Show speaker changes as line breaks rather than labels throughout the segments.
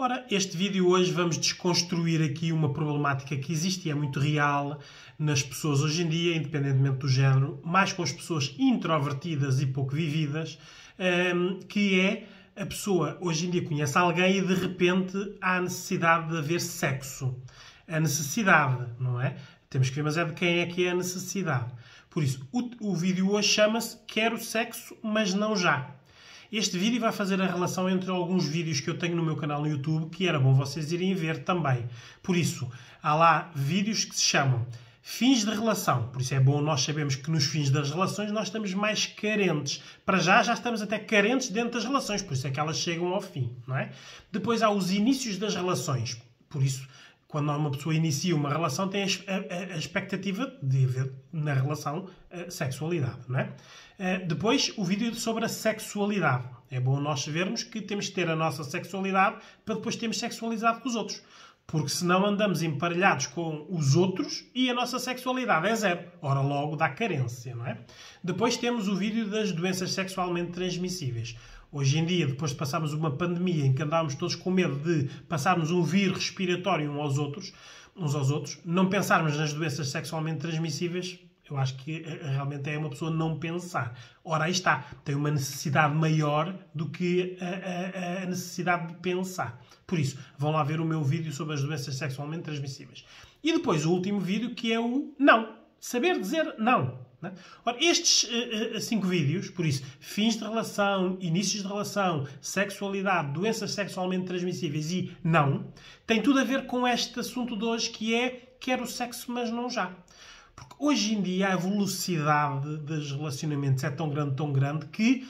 Ora, este vídeo hoje vamos desconstruir aqui uma problemática que existe e é muito real nas pessoas hoje em dia, independentemente do género, mais com as pessoas introvertidas e pouco vividas, que é a pessoa hoje em dia conhece alguém e de repente há a necessidade de haver sexo. A necessidade, não é? Temos que ver, mas é de quem é que é a necessidade. Por isso, o vídeo hoje chama-se Quero Sexo, mas não já. Este vídeo vai fazer a relação entre alguns vídeos que eu tenho no meu canal no YouTube, que era bom vocês irem ver também. Por isso, há lá vídeos que se chamam Fins de Relação. Por isso é bom nós sabermos que nos fins das relações nós estamos mais carentes. Para já estamos até carentes dentro das relações, por isso é que elas chegam ao fim, não é? Depois há os inícios das relações. Por isso, quando uma pessoa inicia uma relação, tem a expectativa de haver na relação sexualidade, não é? Depois, o vídeo sobre a sexualidade. É bom nós sabermos que temos que ter a nossa sexualidade para depois termos sexualidade com os outros. Porque senão andamos emparelhados com os outros e a nossa sexualidade é zero. Ora, logo dá carência, não é? Depois temos o vídeo das doenças sexualmente transmissíveis. Hoje em dia, depois de passarmos uma pandemia em que andávamos todos com medo de passarmos um vírus respiratório uns aos outros, não pensarmos nas doenças sexualmente transmissíveis, eu acho que realmente é uma pessoa não pensar. Ora, aí está. Tem uma necessidade maior do que a necessidade de pensar. Por isso, vão lá ver o meu vídeo sobre as doenças sexualmente transmissíveis. E depois o último vídeo, que é o não. Saber dizer não. Ora, estes 5 vídeos, por isso, fins de relação, inícios de relação, sexualidade, doenças sexualmente transmissíveis e não, tem tudo a ver com este assunto de hoje, que é quero sexo, mas não já. Porque hoje em dia a velocidade dos relacionamentos é tão grande que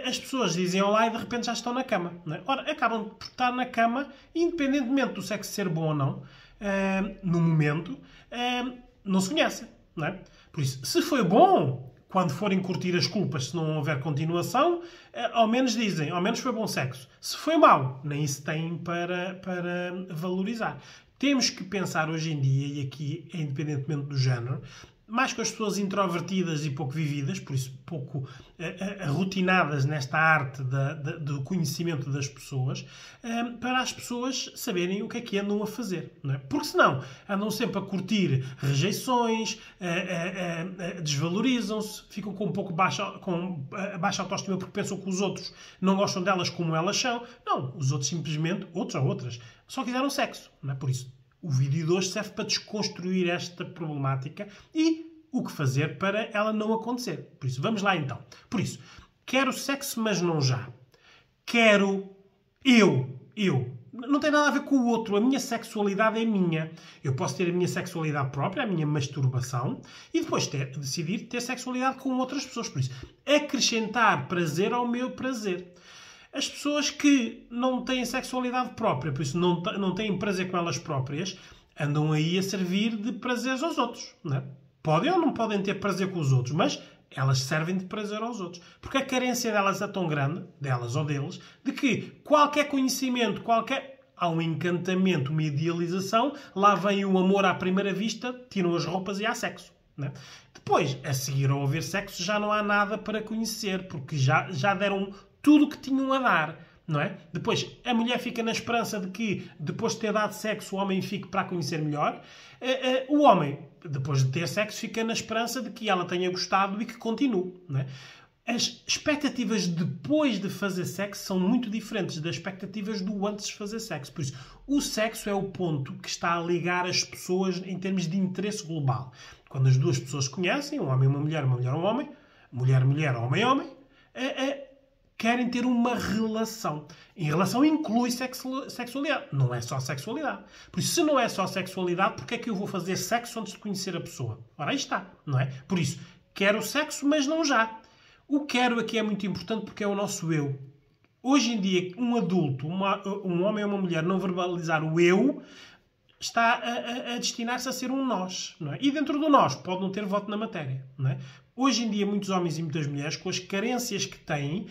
as pessoas dizem olá e de repente já estão na cama. Não é? Ora, acabam por estar na cama, independentemente do sexo ser bom ou não, no momento, não se conhecem. Não é? Por isso, se foi bom, quando forem curtir as culpas, se não houver continuação, ao menos dizem, ao menos foi bom sexo. Se foi mau, nem isso têm para valorizar. Temos que pensar hoje em dia, e aqui é independentemente do género, mais com as pessoas introvertidas e pouco vividas, por isso pouco rotinadas nesta arte do conhecimento das pessoas, para as pessoas saberem o que andam a fazer. Não é? Porque senão andam sempre a curtir rejeições, desvalorizam-se, ficam com um pouco baixa autoestima porque pensam que os outros não gostam delas como elas são. Não, os outros simplesmente, outros ou outras, só quiseram sexo. Não é? Por isso, o vídeo de hoje serve para desconstruir esta problemática e o que fazer para ela não acontecer. Por isso, vamos lá então. Por isso, quero sexo, mas não já. Quero eu. Não tem nada a ver com o outro. A minha sexualidade é minha. Eu posso ter a minha sexualidade própria, a minha masturbação, e depois decidir ter sexualidade com outras pessoas. Por isso, acrescentar prazer ao meu prazer. As pessoas que não têm sexualidade própria, por isso não têm prazer com elas próprias, andam aí a servir de prazeres aos outros. Não é? Podem ou não podem ter prazer com os outros, mas elas servem de prazer aos outros. Porque a carência delas é tão grande, delas ou deles, de que qualquer conhecimento, há um encantamento, uma idealização, lá vem o amor à primeira vista, tiram as roupas e há sexo. Não é? Depois, a seguir ao haver sexo, já não há nada para conhecer, porque já deram tudo o que tinham a dar, não é? Depois, a mulher fica na esperança de que, depois de ter dado sexo, o homem fique para a conhecer melhor. O homem, depois de ter sexo, fica na esperança de que ela tenha gostado e que continue, não é? As expectativas depois de fazer sexo são muito diferentes das expectativas do antes de fazer sexo. Por isso, o sexo é o ponto que está a ligar as pessoas em termos de interesse global. Quando as duas pessoas se conhecem, um homem e uma mulher um homem, mulher, homem, querem ter uma relação. Em relação inclui sexualidade. Não é só sexualidade. Por isso, se não é só sexualidade, porque é que eu vou fazer sexo antes de conhecer a pessoa? Ora, aí está, não é? Por isso, quero sexo, mas não já. O quero aqui é muito importante porque é o nosso eu. Hoje em dia, um adulto, um homem ou uma mulher não verbalizar o eu, está a destinar-se a ser um nós. Não é? E dentro do nós pode não ter voto na matéria. Não é? Hoje em dia, muitos homens e muitas mulheres, com as carências que têm,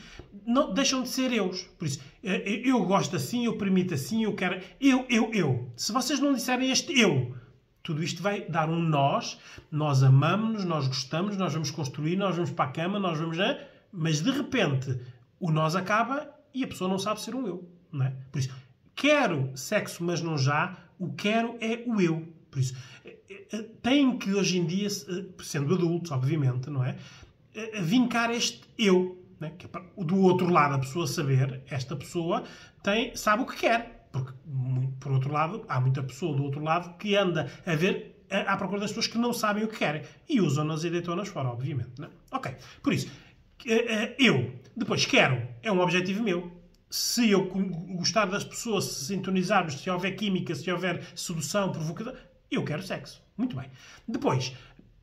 não deixam de ser eus. Por isso, eu gosto assim, eu permito assim, eu quero... Eu. Se vocês não disserem este eu, tudo isto vai dar um nós amamos-nos, nós gostamos, nós vamos construir, nós vamos para a cama, nós vamos... Mas, de repente, o nós acaba e a pessoa não sabe ser um eu. Não é? Por isso, quero sexo, mas não já, o quero é o eu. Por isso, tem que hoje em dia, sendo adultos, obviamente, não é? Vincar este eu. Né? Que é para, do outro lado, a pessoa saber, esta pessoa sabe o que quer. Porque, por outro lado, há muita pessoa do outro lado que anda a ver à procura das pessoas que não sabem o que querem. E usam-nas e deitam-nas fora, obviamente. Né? Ok. Por isso, eu, depois, quero, é um objetivo meu. Se eu gostar das pessoas, se sintonizarmos, se houver química, se houver sedução, provocação, eu quero sexo. Muito bem. Depois,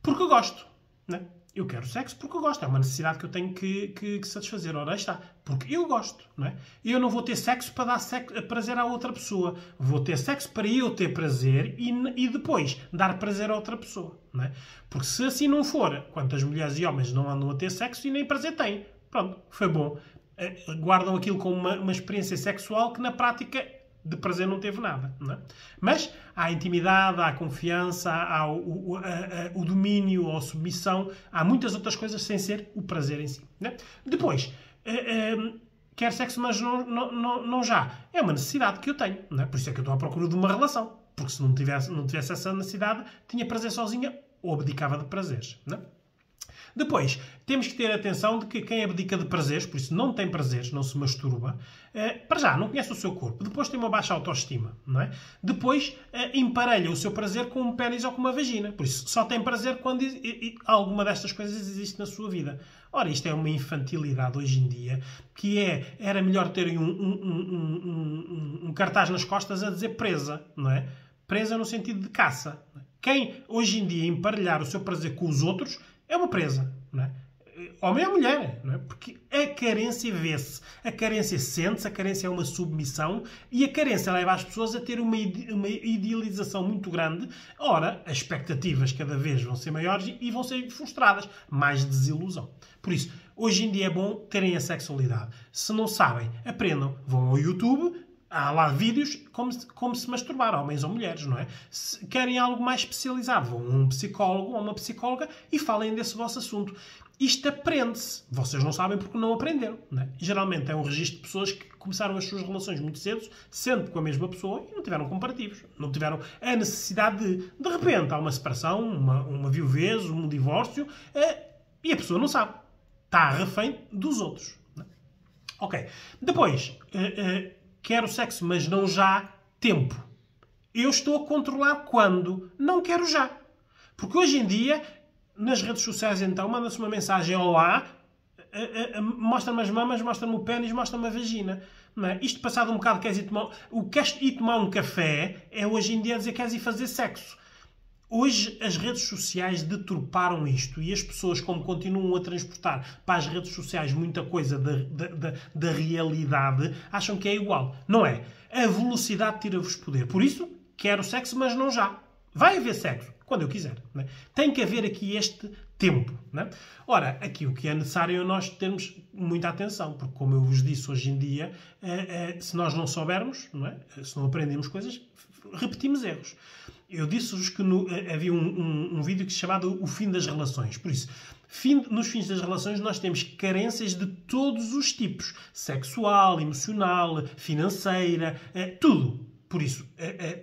porque eu gosto. Né? Eu quero sexo porque eu gosto. É uma necessidade que eu tenho que satisfazer. Ora, aí está. Porque eu gosto. Não é? Eu não vou ter sexo para dar prazer à outra pessoa. Vou ter sexo para eu ter prazer e depois dar prazer a outra pessoa. Não é? Porque se assim não for, quantas mulheres e homens não andam a ter sexo e nem prazer têm. Pronto, foi bom. Guardam aquilo como uma experiência sexual que na prática de prazer não teve nada. Não é? Mas há a intimidade, há a confiança, há o domínio ou a submissão, há muitas outras coisas sem ser o prazer em si. Não é? Depois, quer sexo, mas não já. É uma necessidade que eu tenho. Não é? Por isso é que eu estou à procura de uma relação. Porque se não tivesse essa necessidade, tinha prazer sozinha ou abdicava de prazeres. Não é? Depois, temos que ter atenção de que quem abdica de prazeres, por isso não tem prazeres, não se masturba, para já, não conhece o seu corpo. Depois tem uma baixa autoestima, não é? Depois, emparelha o seu prazer com um pênis ou com uma vagina. Por isso, só tem prazer quando alguma destas coisas existe na sua vida. Ora, isto é uma infantilidade hoje em dia, que era melhor terem um cartaz nas costas a dizer presa, não é? Presa no sentido de caça. Quem, hoje em dia, emparelhar o seu prazer com os outros é uma presa, não é? Homem ou mulher, não é? Porque a carência vê-se, a carência sente-se, a carência é uma submissão e a carência leva as pessoas a ter uma idealização muito grande. Ora, as expectativas cada vez vão ser maiores e vão ser frustradas. Mais desilusão. Por isso, hoje em dia é bom terem a sexualidade. Se não sabem, aprendam. Vão ao YouTube. Há lá vídeos como se masturbar, homens ou mulheres, não é? Se querem algo mais especializado, vão a um psicólogo ou uma psicóloga e falem desse vosso assunto. Isto aprende-se. Vocês não sabem porque não aprenderam, não é? Geralmente é um registro de pessoas que começaram as suas relações muito cedo, sempre com a mesma pessoa e não tiveram comparativos. Não tiveram a necessidade de repente, há uma separação, uma viuvez, um divórcio, e a pessoa não sabe. Está refém dos outros. Não é? Ok. Depois... quero sexo, mas não já, tempo. Eu estou a controlar quando. Não quero já. Porque hoje em dia, nas redes sociais, então, manda-se uma mensagem olá, mostra-me as mamas, mostra-me o pênis, mostra-me a vagina. Não é? Isto passado um bocado, queres ir tomar um café, é hoje em dia dizer que queres ir fazer sexo. Hoje as redes sociais deturparam isto e as pessoas, como continuam a transportar para as redes sociais muita coisa da realidade, acham que é igual. Não é. A velocidade tira-vos poder. Por isso, quero sexo, mas não já. Vai haver sexo, quando eu quiser. Não é? Tem que haver aqui este tempo. Não é? Ora, aqui o que é necessário é nós termos muita atenção, porque como eu vos disse hoje em dia, se nós não soubermos, não é? Se não aprendemos coisas, repetimos erros. Eu disse-vos que havia um vídeo que se chamava O Fim das Relações. Por isso, nos fins das relações nós temos carências de todos os tipos. Sexual, emocional, financeira, tudo. Por isso,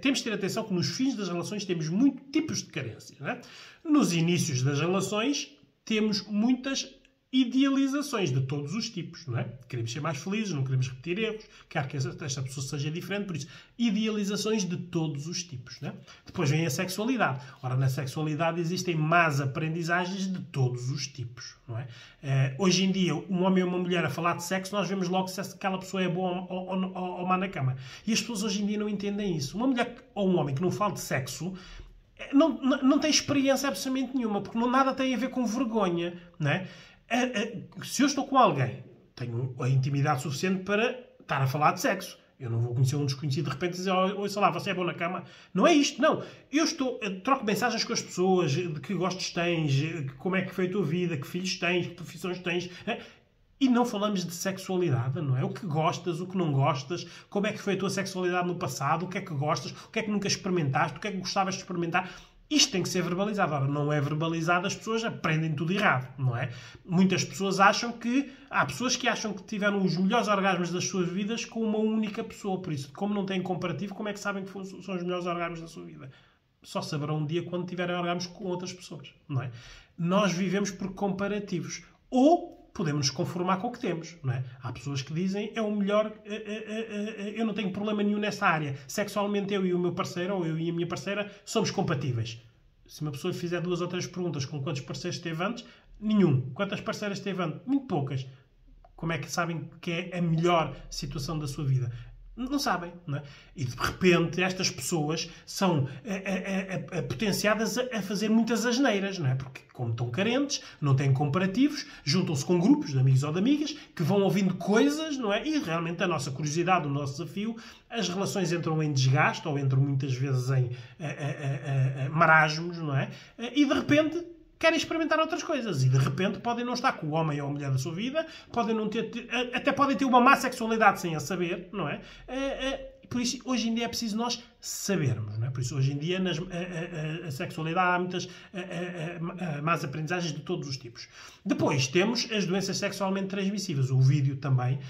temos de ter atenção que nos fins das relações temos muitos tipos de carências. Não é? Nos inícios das relações temos muitas idealizações de todos os tipos, não é? Queremos ser mais felizes, não queremos repetir erros, quero que esta pessoa seja diferente, por isso, idealizações de todos os tipos, não é? Depois vem a sexualidade. Ora, na sexualidade existem más aprendizagens de todos os tipos, não é? Hoje em dia, um homem ou uma mulher a falar de sexo, nós vemos logo se aquela pessoa é boa ou má na cama. E as pessoas hoje em dia não entendem isso. Uma mulher ou um homem que não fala de sexo não tem experiência absolutamente nenhuma, porque nada tem a ver com vergonha, não é? Se eu estou com alguém, tenho a intimidade suficiente para estar a falar de sexo. Eu não vou conhecer um desconhecido de repente e dizer, sei lá, você é bom na cama. Não é isto, não. Eu troco mensagens com as pessoas, de que gostos tens, como é que foi a tua vida, que filhos tens, que profissões tens. E não falamos de sexualidade, não é? O que gostas, o que não gostas, como é que foi a tua sexualidade no passado, o que é que gostas, o que é que nunca experimentaste, o que é que gostavas de experimentar. Isto tem que ser verbalizado. Ora, não é verbalizado, as pessoas aprendem tudo errado, não é? Muitas pessoas acham que... Há pessoas que acham que tiveram os melhores orgasmos das suas vidas com uma única pessoa. Por isso, como não têm comparativo, como é que sabem que são os melhores orgasmos da sua vida? Só saberão um dia quando tiverem orgasmos com outras pessoas, não é? Nós vivemos por comparativos. Ou podemos nos conformar com o que temos, não é? Há pessoas que dizem, é o melhor, eu não tenho problema nenhum nessa área. Sexualmente eu e o meu parceiro, ou eu e a minha parceira, somos compatíveis. Se uma pessoa fizer 2 ou 3 perguntas com quantos parceiros teve antes, nenhum. Quantas parceiras teve antes? Muito poucas. Como é que sabem que é a melhor situação da sua vida? Não sabem, não é? E de repente estas pessoas são potenciadas a fazer muitas asneiras, não é? Porque como estão carentes, não têm comparativos, juntam-se com grupos de amigos ou de amigas que vão ouvindo coisas, não é? E realmente a nossa curiosidade, o nosso desafio, as relações entram em desgaste ou entram muitas vezes em marasmos, não é? E de repente querem experimentar outras coisas e de repente podem não estar com o homem ou a mulher da sua vida, podem não ter, até podem ter uma má sexualidade sem a saber, não é? Por isso, hoje em dia é preciso nós sabermos, não é? Por isso, hoje em dia, a sexualidade há muitas más aprendizagens de todos os tipos. Depois, temos as doenças sexualmente transmissíveis, o vídeo também,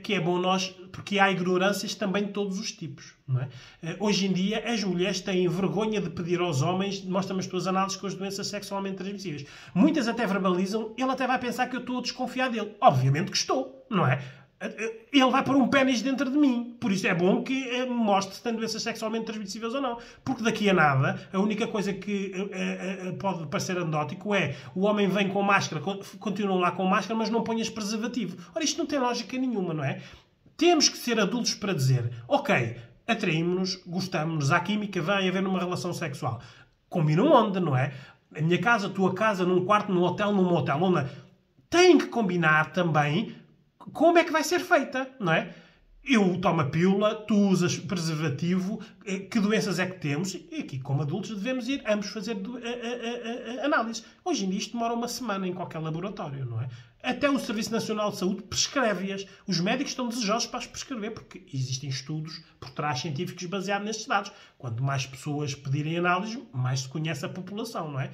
que é bom nós, porque há ignorâncias também de todos os tipos, não é? Hoje em dia, as mulheres têm vergonha de pedir aos homens, mostra-me as tuas análises com as doenças sexualmente transmissíveis. Muitas até verbalizam, ele até vai pensar que eu estou a desconfiar dele. Obviamente que estou, não é? Ele vai pôr um pênis dentro de mim. Por isso é bom que mostre se tem doenças sexualmente transmissíveis ou não. Porque daqui a nada, a única coisa que pode parecer anedótico é o homem vem com máscara, continua lá com máscara, mas não põe preservativo. Ora, isto não tem lógica nenhuma, não é? Temos que ser adultos para dizer, ok, atraímos-nos, gostamos-nos, há química, vai haver numa relação sexual. Combinam onde, não é? A minha casa, a tua casa, num quarto, num hotel, num motel, onde tem que combinar também como é que vai ser feita, não é? Eu tomo a pílula, tu usas preservativo, que doenças é que temos? E aqui, como adultos, devemos ir ambos fazer análise. Hoje em dia isto demora uma semana em qualquer laboratório, não é? Até o Serviço Nacional de Saúde prescreve-as. Os médicos estão desejosos para as prescrever, porque existem estudos por trás científicos baseados nestes dados. Quanto mais pessoas pedirem análise, mais se conhece a população, não é?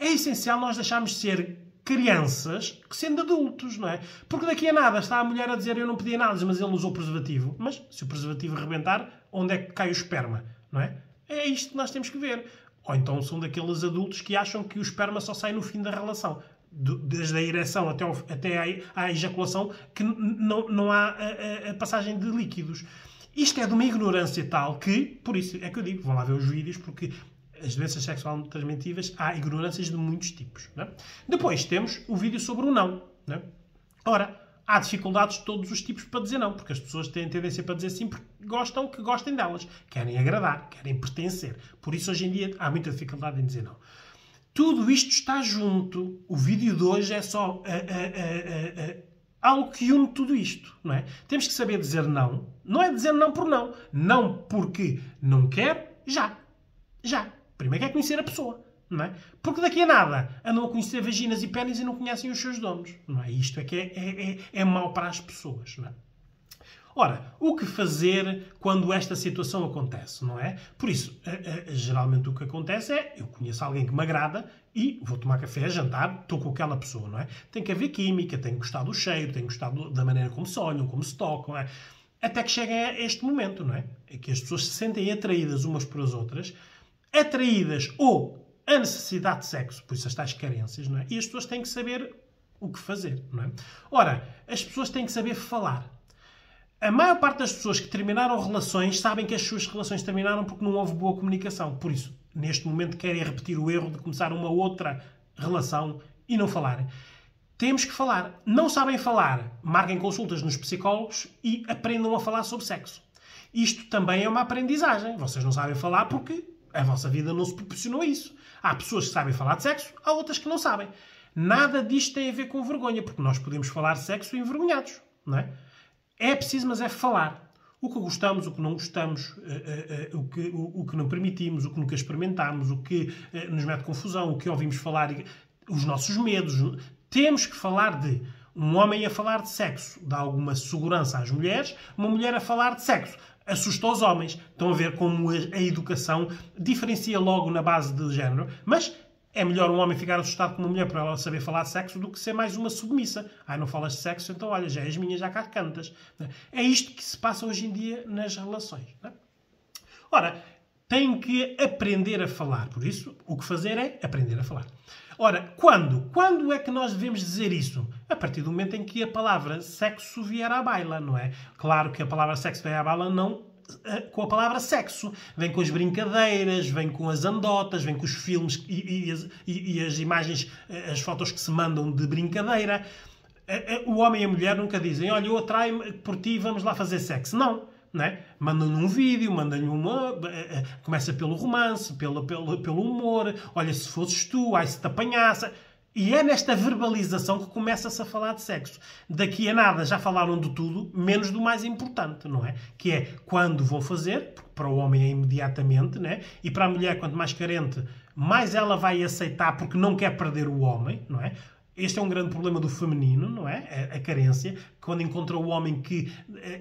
É essencial nós deixarmos de ser crianças sendo adultos, não é? Porque daqui a nada está a mulher a dizer eu não pedi análise, mas ele usou preservativo. Mas se o preservativo rebentar, onde é que cai o esperma, não é? É isto que nós temos que ver. Ou então são daqueles adultos que acham que o esperma só sai no fim da relação. Desde a ereção até à ejaculação, que não há a passagem de líquidos. Isto é de uma ignorância tal que, por isso é que eu digo, vão lá ver os vídeos, porque as doenças sexualmente transmissíveis, há ignorâncias de muitos tipos. Não é? Depois temos o vídeo sobre o não. Não é? Ora, há dificuldades de todos os tipos para dizer não, porque as pessoas têm tendência para dizer sim porque gostam que gostem delas. Querem agradar, querem pertencer. Por isso, hoje em dia, há muita dificuldade em dizer não. Tudo isto está junto. O vídeo de hoje é só algo que une tudo isto. Não é? Temos que saber dizer não. Não é dizer não por não. Não porque não quero, já. Primeiro é conhecer a pessoa, não é? Porque daqui a nada andam a conhecer vaginas e pênis e não conhecem os seus donos, não é? Isto é que é mau para as pessoas, não é? Ora, o que fazer quando esta situação acontece, não é? Por isso, geralmente o que acontece é, eu conheço alguém que me agrada e vou tomar café, jantar, estou com aquela pessoa, não é? Tem que haver química, tem que gostar do cheiro, tem que gostar da maneira como se olham, como se tocam, não é? Até que cheguem a este momento, não é? É que as pessoas se sentem atraídas umas por as outras, atraídas ou a necessidade de sexo, por isso as tais carências, não é? E as pessoas têm que saber o que fazer, não é? Ora, as pessoas têm que saber falar. A maior parte das pessoas que terminaram relações sabem que as suas relações terminaram porque não houve boa comunicação. Por isso, neste momento, querem repetir o erro de começar uma outra relação e não falarem. Temos que falar. Não sabem falar, marquem consultas nos psicólogos e aprendam a falar sobre sexo. Isto também é uma aprendizagem. Vocês não sabem falar porque a vossa vida não se proporcionou isso. Há pessoas que sabem falar de sexo, há outras que não sabem. Nada disto tem a ver com vergonha, porque nós podemos falar de sexo envergonhados, não é? É preciso, mas é falar. O que gostamos, o que não gostamos, o que não permitimos, o que nunca experimentámos, o que nos mete confusão, o que ouvimos falar, os nossos medos. Temos que falar um homem a falar de sexo dá alguma segurança às mulheres, uma mulher a falar de sexo assusta os homens. Estão a ver como a educação diferencia logo na base de género, mas é melhor um homem ficar assustado com uma mulher para ela saber falar de sexo do que ser mais uma submissa. Não falas de sexo, então olha, já és minha, já cá cantas. É isto que se passa hoje em dia nas relações. Não é? Ora, tem que aprender a falar. Por isso, o que fazer é aprender a falar. Ora, quando? Quando é que nós devemos dizer isso? A partir do momento em que a palavra sexo vier à baila, não é? Claro que a palavra sexo vem à baila não com a palavra sexo. Vem com as brincadeiras, vem com as andotas, vem com os filmes e as imagens, as fotos que se mandam de brincadeira. O homem e a mulher nunca dizem, olha, eu atraio-me por ti, vamos lá fazer sexo. Não. Não é? Mandam-lhe um vídeo, mandam-lhe uma... Começa pelo romance, pelo humor. Olha, se fosses tu, ai, se te apanhasse... E é nesta verbalização que começa-se a falar de sexo. Daqui a nada já falaram de tudo, menos do mais importante, não é? Que é quando vão fazer, porque para o homem é imediatamente, não é? E para a mulher, quanto mais carente, mais ela vai aceitar porque não quer perder o homem, não é? Este é um grande problema do feminino, não é? A carência, quando encontra o homem que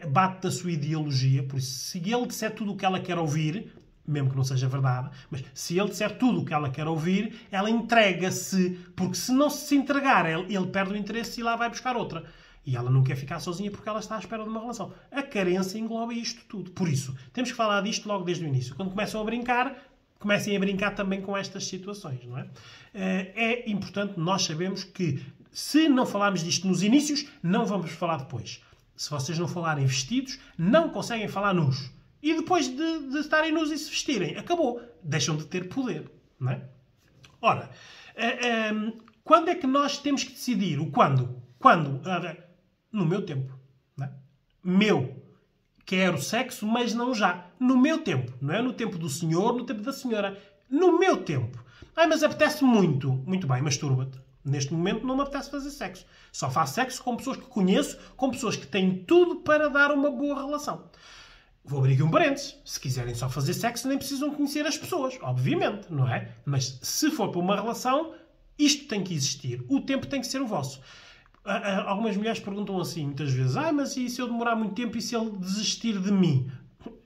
bate da sua ideologia. Por isso, se ele disser tudo o que ela quer ouvir, mesmo que não seja verdade, mas se ele disser tudo o que ela quer ouvir, ela entrega-se, porque se não se entregar, ele perde o interesse e lá vai buscar outra. E ela não quer ficar sozinha porque ela está à espera de uma relação. A carência engloba isto tudo. Por isso, temos que falar disto logo desde o início. Quando começam a brincar, comecem a brincar também com estas situações, não é? É importante nós sabermos que se não falarmos disto nos inícios, não vamos falar depois. Se vocês não falarem vestidos, não conseguem falar nus. E depois de estarem nus e se vestirem, acabou. Deixam de ter poder, não é? Ora, quando é que nós temos que decidir? O quando? Quando? No meu tempo. Não é? Meu. Quero sexo, mas não já. No meu tempo. Não é no tempo do senhor, no tempo da senhora. No meu tempo. Mas apetece muito. Muito bem, masturba-te. Neste momento não me apetece fazer sexo. Só faço sexo com pessoas que conheço, com pessoas que têm tudo para dar uma boa relação. Vou abrir aqui um parênteses. Se quiserem só fazer sexo, nem precisam conhecer as pessoas. Obviamente, não é? Mas se for para uma relação, isto tem que existir. O tempo tem que ser o vosso. Algumas mulheres perguntam assim, muitas vezes, mas e se eu demorar muito tempo e se ele desistir de mim?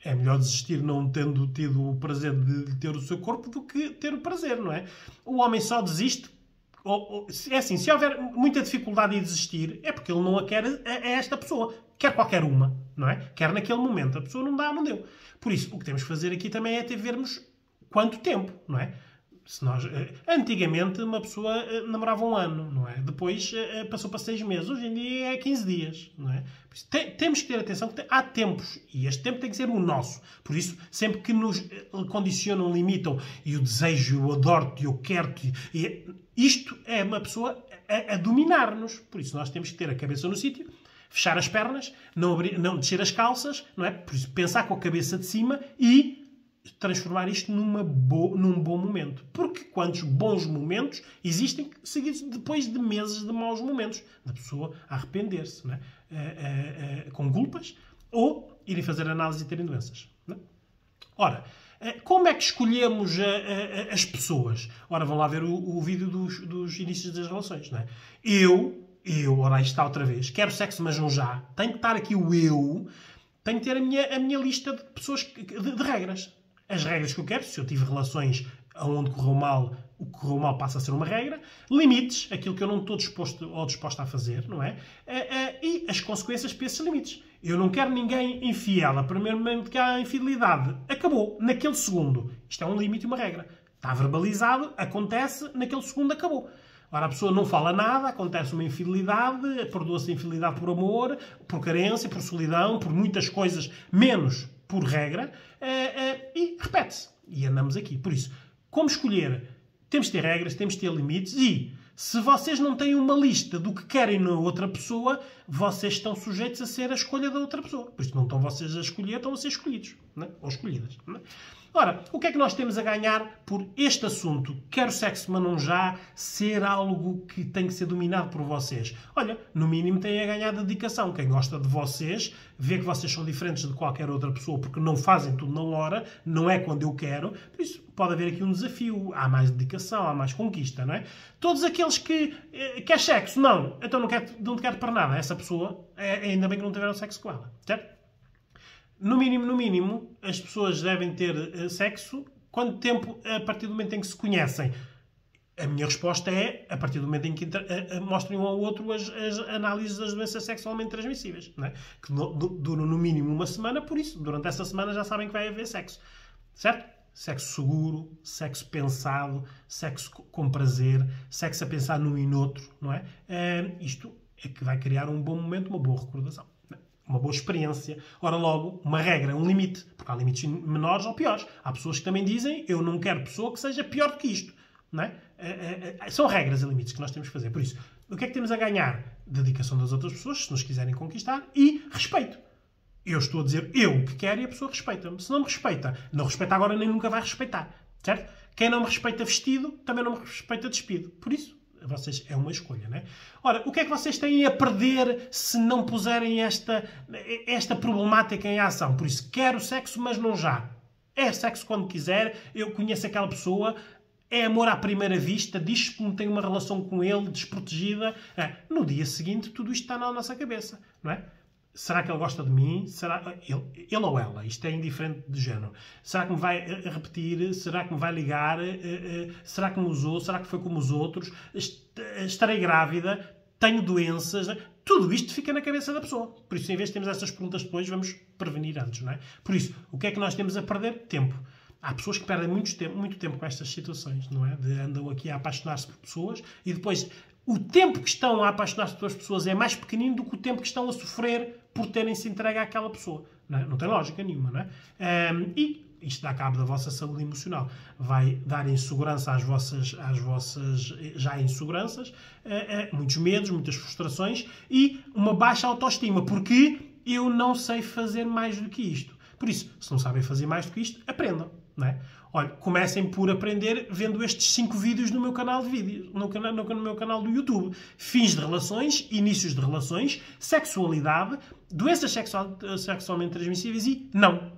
É melhor desistir não tendo tido o prazer de ter o seu corpo do que ter o prazer, não é? O homem só desiste... É assim, se houver muita dificuldade em desistir, é porque ele não a quer a esta pessoa. Quer qualquer uma, não é? Quer naquele momento. A pessoa não dá, não deu. Por isso, o que temos que fazer aqui também é vermos quanto tempo, não é? Se nós, antigamente, uma pessoa namorava um ano, não é? Depois passou para 6 meses. Hoje em dia é 15 dias, não é? Por isso, temos que ter atenção que há tempos. E este tempo tem que ser o nosso. Por isso, sempre que nos condicionam, limitam, e o desejo, eu adoro-te, eu quero-te... Isto é uma pessoa a dominar-nos. Por isso, nós temos que ter a cabeça no sítio, fechar as pernas, não descer as calças, não é? Por isso, pensar com a cabeça de cima e transformar isto num bom momento. Porque quantos bons momentos existem seguidos depois de meses de maus momentos, da pessoa a arrepender-se, não é? Com culpas, ou irem fazer análise e terem doenças. Não é? Ora, como é que escolhemos as pessoas? Ora, vão lá ver o vídeo dos inícios das relações, não é? Ora, aí está outra vez, quero sexo, mas não já. Tem que estar aqui o eu, tenho que ter a minha lista de pessoas, de regras. As regras que eu quero, se eu tive relações onde correu mal, o que correu mal passa a ser uma regra. Limites, aquilo que eu não estou disposto ou disposta a fazer, não é? E as consequências para esses limites. Eu não quero ninguém infiel. A primeiro momento que há infidelidade, acabou, naquele segundo. Isto é um limite e uma regra. Está verbalizado, acontece, naquele segundo acabou. Ora, a pessoa não fala nada, acontece uma infidelidade, perdoa-se a infidelidade por amor, por carência, por solidão, por muitas coisas, menos por regra, e repete-se. E andamos aqui. Por isso, como escolher? Temos de ter regras, temos de ter limites e, se vocês não têm uma lista do que querem na outra pessoa, vocês estão sujeitos a ser a escolha da outra pessoa. Por isso, não estão vocês a escolher, estão a ser escolhidos. Não é? Ou escolhidas. Não é? Ora, o que é que nós temos a ganhar por este assunto? Quero sexo, mas não já, ser algo que tem que ser dominado por vocês. Olha, no mínimo têm a ganhar dedicação. Quem gosta de vocês, vê que vocês são diferentes de qualquer outra pessoa, porque não fazem tudo na hora, não é quando eu quero. Por isso, pode haver aqui um desafio. Há mais dedicação, há mais conquista, não é? Todos aqueles que quer sexo, não. Então não te quero para nada. Essa pessoa, ainda bem que não tiveram sexo com ela. Certo? no mínimo, as pessoas devem ter sexo quanto tempo a partir do momento em que se conhecem? A minha resposta é a partir do momento em que mostrem um ao outro as análises das doenças sexualmente transmissíveis, não é? Que duram no mínimo uma semana, por isso, durante essa semana já sabem que vai haver sexo. Certo? Sexo seguro, sexo pensado, sexo com prazer, sexo a pensar num e noutro, não é? Isto é que vai criar um bom momento, uma boa recordação, uma boa experiência. Ora, logo, uma regra, um limite, porque há limites menores ou piores. Há pessoas que também dizem, eu não quero pessoa que seja pior do que isto. Não é? São regras e limites que nós temos que fazer. Por isso, o que é que temos a ganhar? Dedicação das outras pessoas, se nos quiserem conquistar, e respeito. Eu estou a dizer eu que quero e a pessoa respeita-me. Se não me respeita, não respeita agora nem nunca vai respeitar. Certo? Quem não me respeita vestido, também não me respeita despido. Por isso, vocês, é uma escolha, não é? Ora, o que é que vocês têm a perder se não puserem esta problemática em ação? Por isso, quero sexo, mas não já. É sexo quando quiser, eu conheço aquela pessoa, é amor à primeira vista, diz que não tem uma relação com ele, desprotegida. No dia seguinte, tudo isto está na nossa cabeça, não é? Será que ele gosta de mim? Será ele ou ela? Isto é indiferente de género. Será que me vai repetir? Será que me vai ligar? Será que me usou? Será que foi como os outros? Estarei grávida? Tenho doenças? Tudo isto fica na cabeça da pessoa. Por isso, em vez de termos essas perguntas depois, vamos prevenir antes, não é? Por isso, o que é que nós temos a perder? Tempo. Há pessoas que perdem muito tempo com estas situações, não é? Andam aqui a apaixonar-se por pessoas e depois o tempo que estão a apaixonar-se pelas pessoas é mais pequenino do que o tempo que estão a sofrer por terem-se entregue àquela pessoa. Não tem lógica nenhuma, não é? E isto dá cabo da vossa saúde emocional. Vai dar insegurança às vossas já inseguranças, muitos medos, muitas frustrações e uma baixa autoestima, porque eu não sei fazer mais do que isto. Por isso, se não sabem fazer mais do que isto, aprendam. Não é? Olha, comecem por aprender vendo estes 5 vídeos no meu canal de vídeos, no meu canal do YouTube. Fins de relações, inícios de relações, sexualidade, doenças sexualmente transmissíveis e não.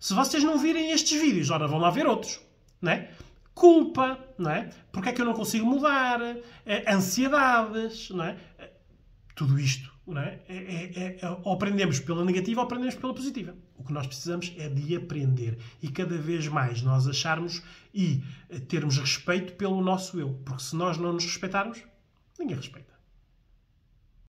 Se vocês não virem estes vídeos, ora, vão lá ver outros. Não é? Culpa, não é? Porque é que eu não consigo mudar? Ansiedades, não é? Tudo isto, não é? Ou aprendemos pela negativa ou aprendemos pela positiva. O que nós precisamos é de aprender. E cada vez mais nós acharmos e termos respeito pelo nosso eu. Porque se nós não nos respeitarmos, ninguém respeita.